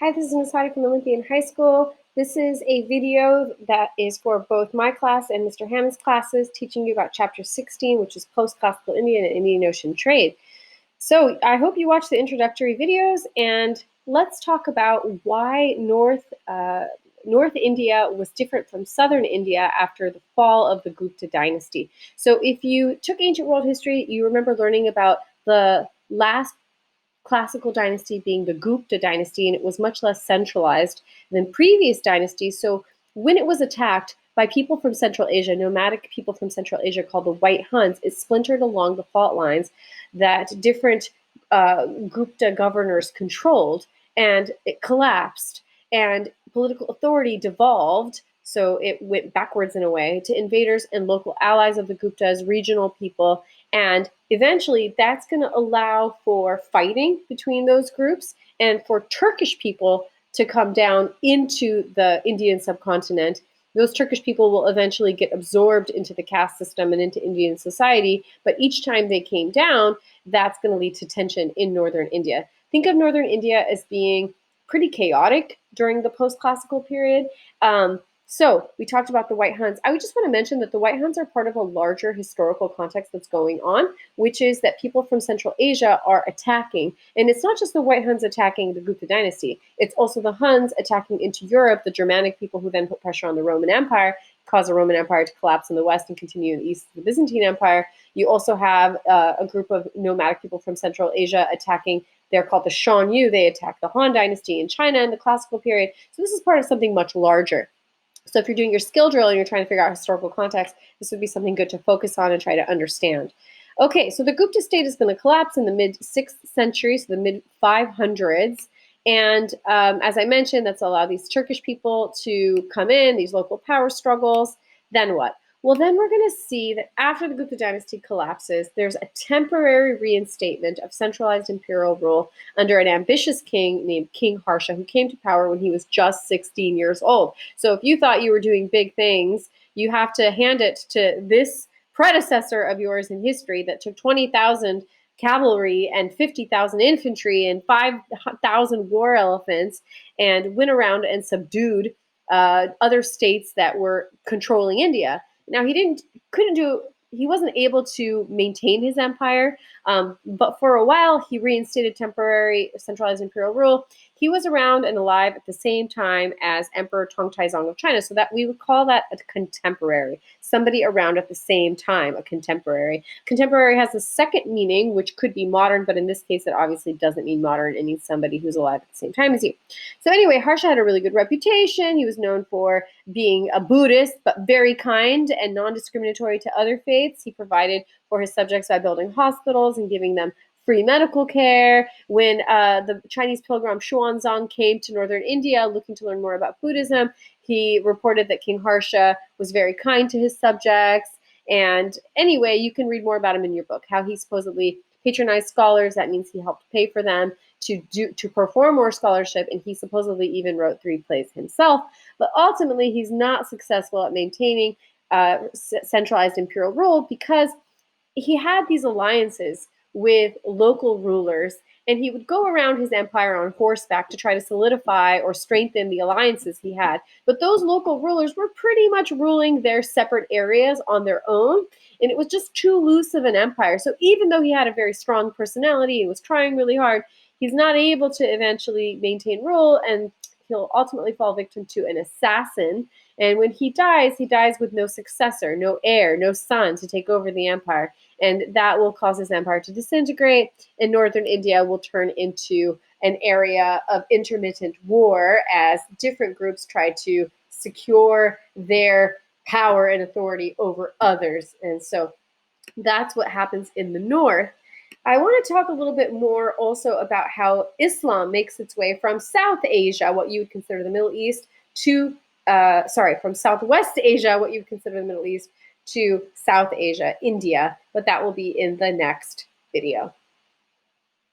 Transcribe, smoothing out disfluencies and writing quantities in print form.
Hi, this is Ms. Hadi from Olympian High School. This is a video that is for both my class and Mr. Hammond's classes, teaching you about Chapter 16, which is Postclassical India and Indian Ocean Trade. So I hope you watch the introductory videos, and let's talk about why North India was different from Southern India after the fall of the Gupta dynasty. So if you took ancient world history, you remember learning about the last classical dynasty being the Gupta dynasty, and it was much less centralized than previous dynasties. So when it was attacked by people from Central Asia, nomadic people from Central Asia called the White Huns, it splintered along the fault lines that different Gupta governors controlled, and it collapsed, and political authority devolved. So it went backwards in a way to invaders and local allies of the Guptas, regional people, and eventually that's going to allow for fighting between those groups and for Turkish people to come down into the Indian subcontinent. Those Turkish people will eventually get absorbed into the caste system and into Indian society, but each time they came down, that's going to lead to tension in northern India. Think of northern India as being pretty chaotic during the post-classical period. So we talked about the White Huns. I would just want to mention that the White Huns are part of a larger historical context that's going on, which is that people from Central Asia are attacking. And it's not just the White Huns attacking the Gupta dynasty. It's also the Huns attacking into Europe, the Germanic people who then put pressure on the Roman Empire, cause the Roman Empire to collapse in the west and continue in the east of the Byzantine Empire. You also have a group of nomadic people from Central Asia attacking. They're called the Shan Yu. They attack the Han dynasty in China in the classical period. So this is part of something much larger. So if you're doing your skill drill and you're trying to figure out historical context, this would be something good to focus on and try to understand. Okay, so the Gupta state is going to collapse in the mid-6th century, so the mid-500s. And as I mentioned, that's allowed these Turkish people to come in, these local power struggles. Then what? Well, then we're going to see that after the Gupta dynasty collapses, there's a temporary reinstatement of centralized imperial rule under an ambitious king named King Harsha, who came to power when he was just 16 years old. So if you thought you were doing big things, you have to hand it to this predecessor of yours in history that took 20,000 cavalry and 50,000 infantry and 5,000 war elephants and went around and subdued other states that were controlling India. Now he wasn't able to maintain his empire, but for a while he reinstated temporary centralized imperial rule. He was around and alive at the same time as Emperor Tong Taizong of China, so that we would call that a contemporary, somebody around at the same time, a contemporary. Contemporary has a second meaning, which could be modern, but in this case it obviously doesn't mean modern. It means somebody who's alive at the same time as you. So anyway, Harsha had a really good reputation. He was known for being a Buddhist, but very kind and non-discriminatory to other faiths. He provided for his subjects by building hospitals and giving them free medical care. When the Chinese pilgrim Xuanzang came to northern India looking to learn more about Buddhism, he reported that King Harsha was very kind to his subjects. And anyway, you can read more about him in your book, how he supposedly patronized scholars. That means he helped pay for them to perform more scholarship, and he supposedly even wrote 3 plays himself. But ultimately, he's not successful at maintaining centralized imperial rule because he had these alliances with local rulers, and he would go around his empire on horseback to try to solidify or strengthen the alliances he had. But those local rulers were pretty much ruling their separate areas on their own, and it was just too loose of an empire. So even though he had a very strong personality and was trying really hard, he's not able to eventually maintain rule, and he'll ultimately fall victim to an assassin. And when he dies with no successor, no heir, no son to take over the empire. And that will cause his empire to disintegrate, and northern India will turn into an area of intermittent war as different groups try to secure their power and authority over others. And so that's what happens in the north. I want to talk a little bit more also about how Islam makes its way from South Asia, what you would consider the Middle East, to from Southwest Asia, what you would consider the Middle East, to South Asia, India, but that will be in the next video.